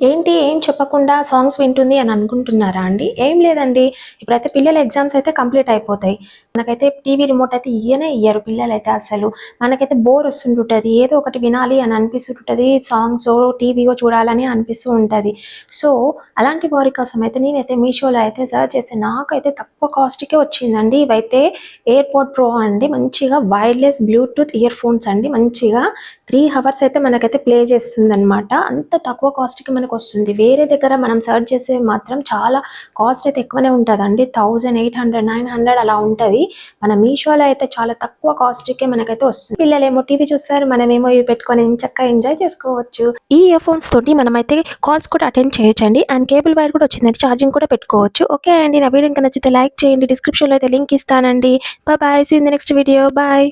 ఏంటి ఏం చెప్పకుండా సాంగ్స్ వింటుంది అని అనుకుంటున్నారా అండి? ఏం లేదండి. ఇప్పుడైతే పిల్లల ఎగ్జామ్స్ అయితే కంప్లీట్ అయిపోతాయి. మనకైతే టీవీ రిమోట్ అయితే ఇయ్యరు పిల్లలైతే అసలు. మనకైతే బోర్ వస్తుంటుంటది. ఏదో ఒకటి వినాలి అని అనిపిస్తుంటది. సాంగ్సో, టీవీయో చూడాలని అనిపిస్తూ ఉంటది. సో, అలాంటి వారి కోసం అయితే నేనైతే మీషోలో అయితే సెర్చ్ చేసి నాకైతే తక్కువ కాస్ట్‌కే వచ్చిందండి. ఇవైతే ఎయిర్‌పోడ్ ప్రో అండి. మంచిగా వైర్‌లెస్ బ్లూటూత్ ఇయర్ ఫోన్స్ అండి. మంచిగా 3 హవర్స్ అయితే మనకైతే ప్లే చేస్తుందనమాట. అంత తక్కువ కాస్ట్‌కి మనకొస్తుంది. వేరే దగ్గర మనం సెర్చ్ చేస్తే మాత్రం చాలా కాస్ట్ అయితే ఎక్కువనే ఉంటదండి. 1800, 900 అలా ఉంటది. మన మీషోలో అయితే చాలా తక్కువ కాస్ట్‌కే మనకైతే వస్తుంది. పిల్లలేమో టీవీ చూస్తారు. మనమేమో ఇవి పెట్టుకొని ఎంచక్కా ఎంజాయ్ చేసుకోవచ్చు. ఈ ఇయర్ ఫోన్స్ తోటి మనమైతే కాల్స్ కూడా అటెండ్ చేయొచ్చండి. అండ్ కేబుల్ వైర్ కూడా వచ్చిందండి. ఛార్జింగ్ కూడా పెట్టుకోవచ్చు. ఓకే అండి. నా వీడియో కనుక నచ్చితే లైక్ చేయండి. డిస్క్రిప్షన్‌లో అయితే లింక్ ఇస్తానండి. Bye. See you in the next video. Bye.